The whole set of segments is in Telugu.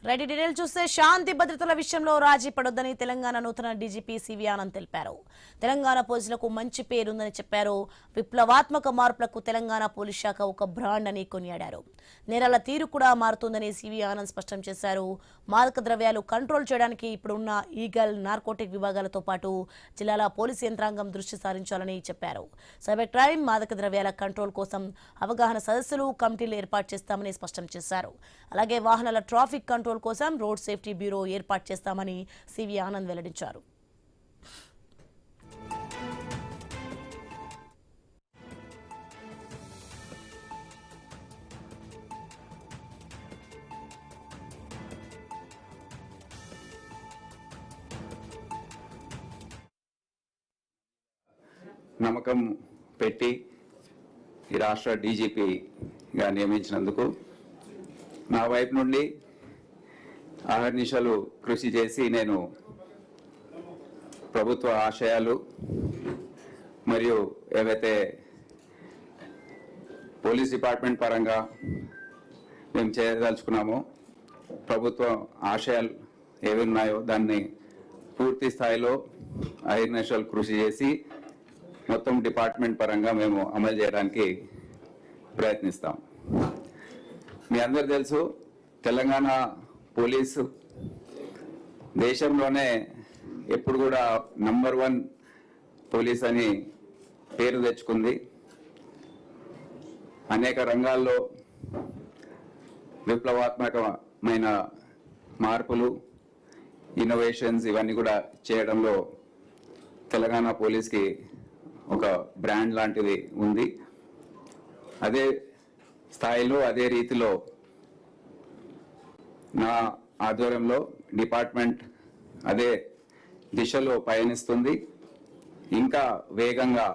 రైట్ డీటెయిల్ చూస్తే శాంతి భద్రతల విషయంలో రాజీ పడొద్దని తెలంగాణ నూతన డీజీపీ సివి ఆనంద్ తెలిపారు. తెలంగాణ పోలీసులకు మంచి పేరుందని చెప్పారు. విప్లవాత్మక మార్పులకు తెలంగాణ పోలీస్ శాఖ ఒక బ్రాండ్ అని కొనియాడారు. నేరాల తీరు కూడా మారుతుందని సివి ఆనంద్ స్పష్టం చేశారు. మాదక ద్రవ్యాలు కంట్రోల్ చేయడానికి ఇప్పుడున్న ఈగల్ నార్కోటిక్ విభాగాలతో పాటు జిల్లాల పోలీసు యంత్రాంగం దృష్టి సారించాలని చెప్పారు. సైబర్ క్రైమ్, మాదక ద్రవ్యాల కంట్రోల్ కోసం అవగాహన సదస్సులు, కమిటీలు ఏర్పాటు చేస్తామని స్పష్టం చేశారు. అలాగే వాహనాల ట్రాఫిక్ కంట్రోల్ కోసం రోడ్ సేఫ్టీ బ్యూరో ఏర్పాటు చేస్తామని సివి ఆనంద్ వెల్లడించారు. నమ్మకం పెట్టి ఈ రాష్ట్ర డీజీపీగా నియమించినందుకు నా వైపు నుండి అహర్నిశలు కృషి చేసి నేను ప్రభుత్వ ఆశయాలు మరియు ఏవైతే పోలీస్ డిపార్ట్మెంట్ పరంగా మేము చేయదలుచుకున్నామో ప్రభుత్వ ఆశయాలు ఏవి ఉన్నాయో దాన్ని పూర్తి స్థాయిలో అహర్నిశలు కృషి చేసి మొత్తం డిపార్ట్మెంట్ పరంగా మేము అమలు చేయడానికి ప్రయత్నిస్తాం. మీ అందరు తెలుసు, తెలంగాణ పోలీసు దేశంలోనే ఎప్పుడు కూడా #1 పోలీస్ అని పేరు తెచ్చుకుంది. అనేక రంగాల్లో విప్లవాత్మకమైన మార్పులు, ఇన్నోవేషన్స్ ఇవన్నీ కూడా చేయడంలో తెలంగాణ పోలీస్కి ఒక బ్రాండ్ లాంటిది ఉంది. అదే స్థాయిలో అదే రీతిలో నా ఆధ్వర్యంలో డిపార్ట్మెంట్ అదే దిశలో పయనిస్తుంది. ఇంకా వేగంగా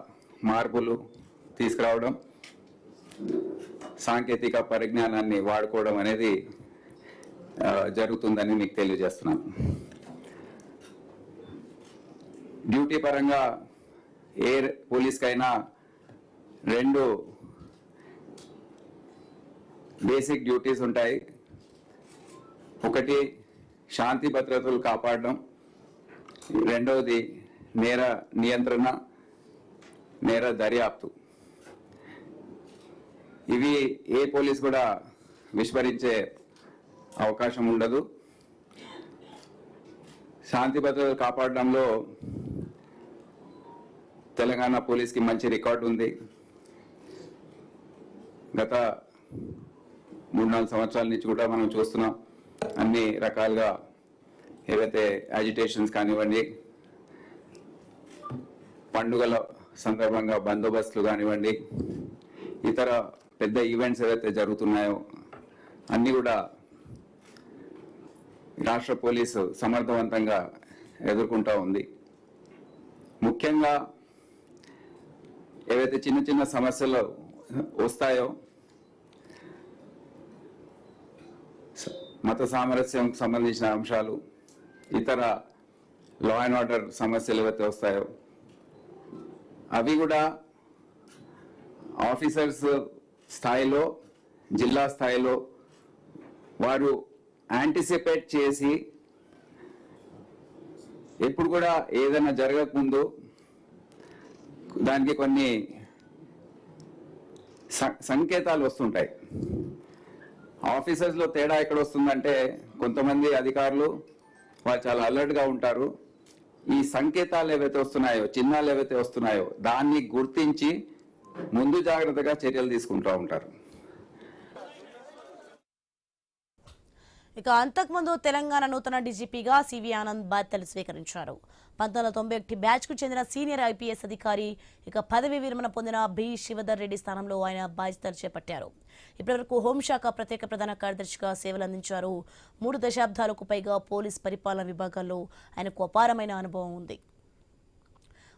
మార్పులు తీసుకురావడం, సాంకేతిక పరిజ్ఞానాన్ని వాడుకోవడం అనేది జరుగుతుందని మీకు తెలియజేస్తున్నాను. డ్యూటీ పరంగా ఏ పోలీస్కైనా 2 బేసిక్ డ్యూటీస్ ఉంటాయి. ఒకటి శాంతి భద్రతలు కాపాడడం, రెండవది నేర నియంత్రణ, నేర దర్యాప్తు. ఇవి ఏ పోలీస్ కూడా విస్మరించే అవకాశం ఉండదు. శాంతి భద్రతలు కాపాడడంలో తెలంగాణ పోలీస్కి మంచి రికార్డు ఉంది. గత 3-4 సంవత్సరాల నుంచి కూడా మనం చూస్తున్నాం. అన్ని రకాలుగా ఏవైతే యాజిటేషన్స్ కానివ్వండి, పండుగల సందర్భంగా బందోబస్తులు కానివ్వండి, ఇతర పెద్ద ఈవెంట్స్ ఏవైతే జరుగుతున్నాయో అన్నీ కూడా రాష్ట్ర పోలీసు సమర్థవంతంగా ఎదుర్కొంటూ ఉంది. ముఖ్యంగా ఏవైతే చిన్న చిన్న సమస్యలు వస్తాయో, మత సామరస్యం సంబంధించిన అంశాలు, ఇతర లా అండ్ ఆర్డర్ సమస్యలు ఏవైతే వస్తాయో అవి కూడా ఆఫీసర్స్ స్థాయిలో, జిల్లా స్థాయిలో వారు యాంటిసిపేట్ చేసి ఎప్పుడు కూడా ఏదైనా జరగకముందు దానికి కొన్ని సంకేతాలు వస్తుంటాయి. ఆఫీసర్స్లో తేడా ఎక్కడ వస్తుందంటే, కొంతమంది అధికారులు వాళ్ళు చాలా అలర్ట్గా ఉంటారు. ఈ సంకేతాలు ఏవైతే వస్తున్నాయో, చిహ్నాలు ఏవైతే వస్తున్నాయో దాన్ని గుర్తించి ముందు జాగ్రత్తగా చర్యలు తీసుకుంటూ ఉంటారు. ఇక అంతకుముందు తెలంగాణ నూతన డీజీపీగా సివి ఆనంద్ బాధ్యతలు స్వీకరించారు. 1991 బ్యాచ్ కు చెందిన సీనియర్ ఐపీఎస్ అధికారి, ఇక పదవి విరమణ పొందిన బి శివధర్ రెడ్డి స్థానంలో ఆయన బాధ్యతలు చేపట్టారు. ఇప్పటివరకు హోంశాఖ ప్రత్యేక ప్రధాన కార్యదర్శిగా సేవలందించారు. 3 దశాబ్దాలకు పైగా పోలీస్ పరిపాలన విభాగాల్లో ఆయనకు అపారమైన అనుభవం ఉంది.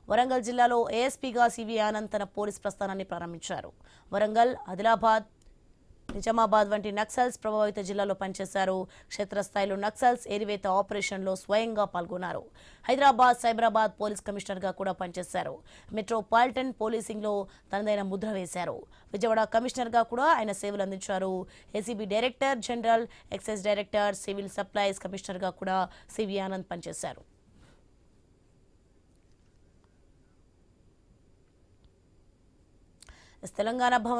వరంగల్ జిల్లాలో ఏఎస్పీగా సివి ఆనంద్ తన పోలీస్ ప్రస్థానాన్ని ప్రారంభించారు. వరంగల్, ఆదిలాబాద్, నిజామాబాద్ వంటి నక్సల్స్ ప్రభావిత జిల్లాలో పనిచేశారు. క్షేత్రస్థాయిలో నక్సల్స్ ఏరివేత ఆపరేషన్లో స్వయంగా పాల్గొన్నారు. హైదరాబాద్, సైబరాబాద్ పోలీస్ కమిషనర్గా కూడా పనిచేశారు. మెట్రోపాలిటన్ పోలీసింగ్లో తనదైన ముద్ర వేశారు. విజయవాడ కమిషనర్గా కూడా ఆయన సేవలు అందించారు. ACB director general, excise director, civil supplies కమిషనర్గా కూడా సివి ఆనంద్ పనిచేశారు. తెలంగాణ భవన్